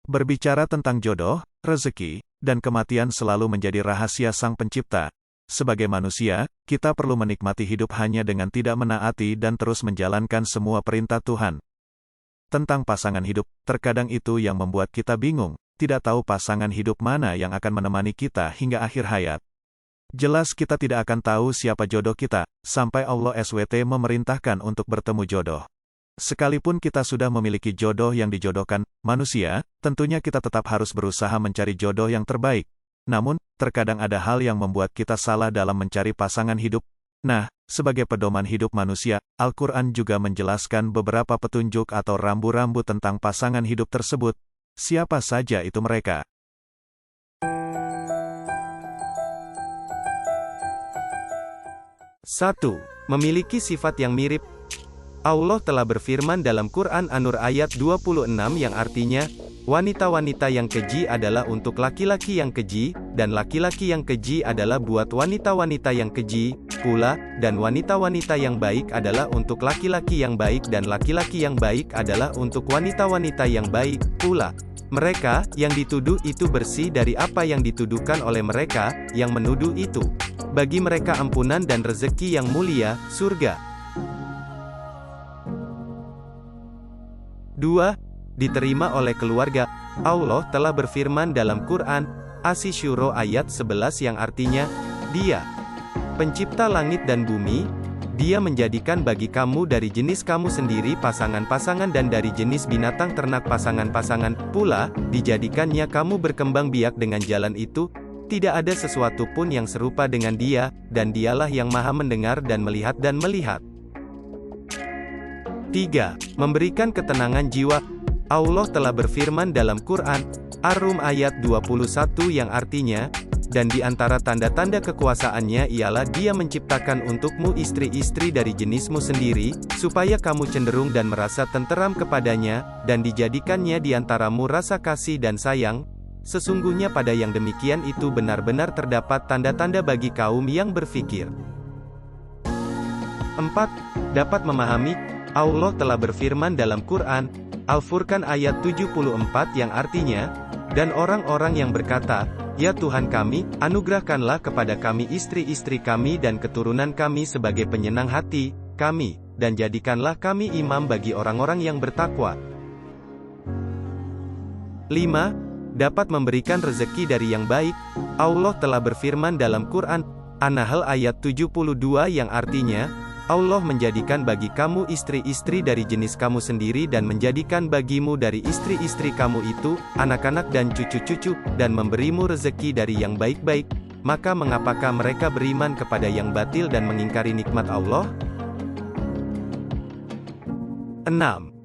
Berbicara tentang jodoh, rezeki, dan kematian selalu menjadi rahasia Sang Pencipta. Sebagai manusia, kita perlu menikmati hidup hanya dengan tidak menaati dan terus menjalankan semua perintah Tuhan. Tentang pasangan hidup, terkadang itu yang membuat kita bingung, tidak tahu pasangan hidup mana yang akan menemani kita hingga akhir hayat. Jelas kita tidak akan tahu siapa jodoh kita, sampai Allah SWT memerintahkan untuk bertemu jodoh. Sekalipun kita sudah memiliki jodoh yang dijodohkan manusia, tentunya kita tetap harus berusaha mencari jodoh yang terbaik. Namun, terkadang ada hal yang membuat kita salah dalam mencari pasangan hidup. Nah, sebagai pedoman hidup manusia, Al-Quran juga menjelaskan beberapa petunjuk atau rambu-rambu tentang pasangan hidup tersebut. Siapa saja itu mereka? 1. Memiliki sifat yang mirip. Allah telah berfirman dalam Quran An-Nur ayat 26 yang artinya, wanita-wanita yang keji adalah untuk laki-laki yang keji, dan laki-laki yang keji adalah buat wanita-wanita yang keji, pula, dan wanita-wanita yang baik adalah untuk laki-laki yang baik dan laki-laki yang baik adalah untuk wanita-wanita yang baik, pula. Mereka, yang dituduh itu bersih dari apa yang dituduhkan oleh mereka, yang menuduh itu. Bagi mereka ampunan dan rezeki yang mulia, surga. 2. Diterima oleh keluarga. Allah telah berfirman dalam Quran, Asy-Syura ayat 11 yang artinya, Dia, pencipta langit dan bumi, Dia menjadikan bagi kamu dari jenis kamu sendiri pasangan-pasangan dan dari jenis binatang ternak pasangan-pasangan, pula, dijadikannya kamu berkembang biak dengan jalan itu, tidak ada sesuatu pun yang serupa dengan Dia, dan Dialah yang maha mendengar dan melihat dan melihat. 3. Memberikan ketenangan jiwa. Allah telah berfirman dalam Quran, Ar-Rum ayat 21 yang artinya, dan di antara tanda-tanda kekuasaannya ialah Dia menciptakan untukmu istri-istri dari jenismu sendiri, supaya kamu cenderung dan merasa tenteram kepadanya, dan dijadikannya di antaramu rasa kasih dan sayang. Sesungguhnya pada yang demikian itu benar-benar terdapat tanda-tanda bagi kaum yang berfikir. 4. Dapat memahami. Allah telah berfirman dalam Quran, Al-Furqan ayat 74 yang artinya, dan orang-orang yang berkata, Ya Tuhan kami, anugerahkanlah kepada kami istri-istri kami dan keturunan kami sebagai penyenang hati kami, dan jadikanlah kami imam bagi orang-orang yang bertakwa. 5. Dapat memberikan rezeki dari yang baik. Allah telah berfirman dalam Quran, An-Nahl ayat 72 yang artinya, Allah menjadikan bagi kamu istri-istri dari jenis kamu sendiri dan menjadikan bagimu dari istri-istri kamu itu, anak-anak dan cucu-cucu, dan memberimu rezeki dari yang baik-baik. Maka mengapakah mereka beriman kepada yang batil dan mengingkari nikmat Allah? 6.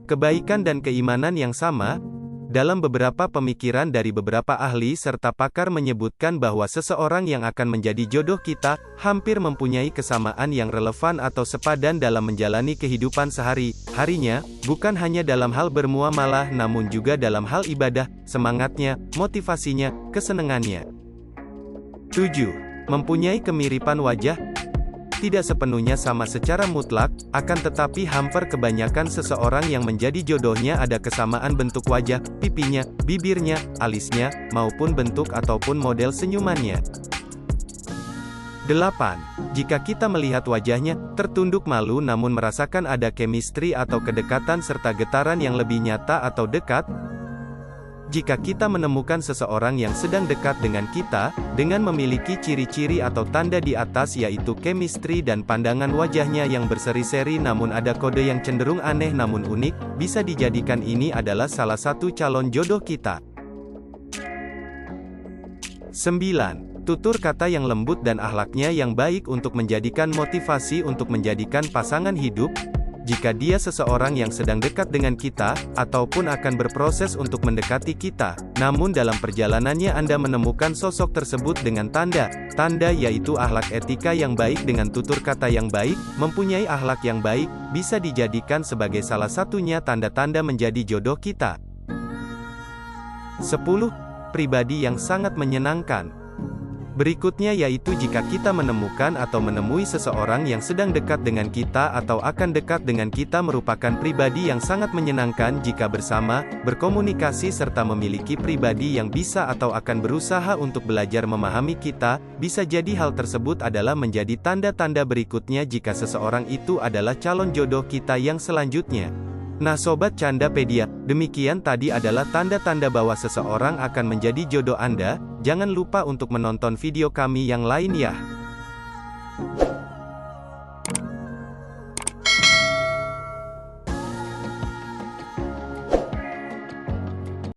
Kebaikan dan keimanan yang sama. Dalam beberapa pemikiran dari beberapa ahli serta pakar menyebutkan bahwa seseorang yang akan menjadi jodoh kita, hampir mempunyai kesamaan yang relevan atau sepadan dalam menjalani kehidupan sehari-harinya, bukan hanya dalam hal bermuamalah namun juga dalam hal ibadah, semangatnya, motivasinya, kesenangannya. 7. Mempunyai kemiripan wajah. Tidak sepenuhnya sama secara mutlak, akan tetapi hampir kebanyakan seseorang yang menjadi jodohnya ada kesamaan bentuk wajah, pipinya, bibirnya, alisnya, maupun bentuk ataupun model senyumannya. 8. Jika kita melihat wajahnya, tertunduk malu namun merasakan ada chemistry atau kedekatan serta getaran yang lebih nyata atau dekat. Jika kita menemukan seseorang yang sedang dekat dengan kita, dengan memiliki ciri-ciri atau tanda di atas yaitu chemistry dan pandangan wajahnya yang berseri-seri namun ada kode yang cenderung aneh namun unik, bisa dijadikan ini adalah salah satu calon jodoh kita. 9. Tutur kata yang lembut dan akhlaknya yang baik untuk menjadikan motivasi untuk menjadikan pasangan hidup. Jika dia seseorang yang sedang dekat dengan kita, ataupun akan berproses untuk mendekati kita, namun dalam perjalanannya Anda menemukan sosok tersebut dengan tanda yaitu akhlak etika yang baik dengan tutur kata yang baik, mempunyai akhlak yang baik, bisa dijadikan sebagai salah satunya tanda-tanda menjadi jodoh kita. 10. Pribadi yang sangat menyenangkan. Berikutnya yaitu jika kita menemukan atau menemui seseorang yang sedang dekat dengan kita atau akan dekat dengan kita merupakan pribadi yang sangat menyenangkan jika bersama, berkomunikasi serta memiliki pribadi yang bisa atau akan berusaha untuk belajar memahami kita, bisa jadi hal tersebut adalah menjadi tanda-tanda berikutnya jika seseorang itu adalah calon jodoh kita yang selanjutnya. Nah Sobat Candapedia, demikian tadi adalah tanda-tanda bahwa seseorang akan menjadi jodoh Anda. Jangan lupa untuk menonton video kami yang lain ya.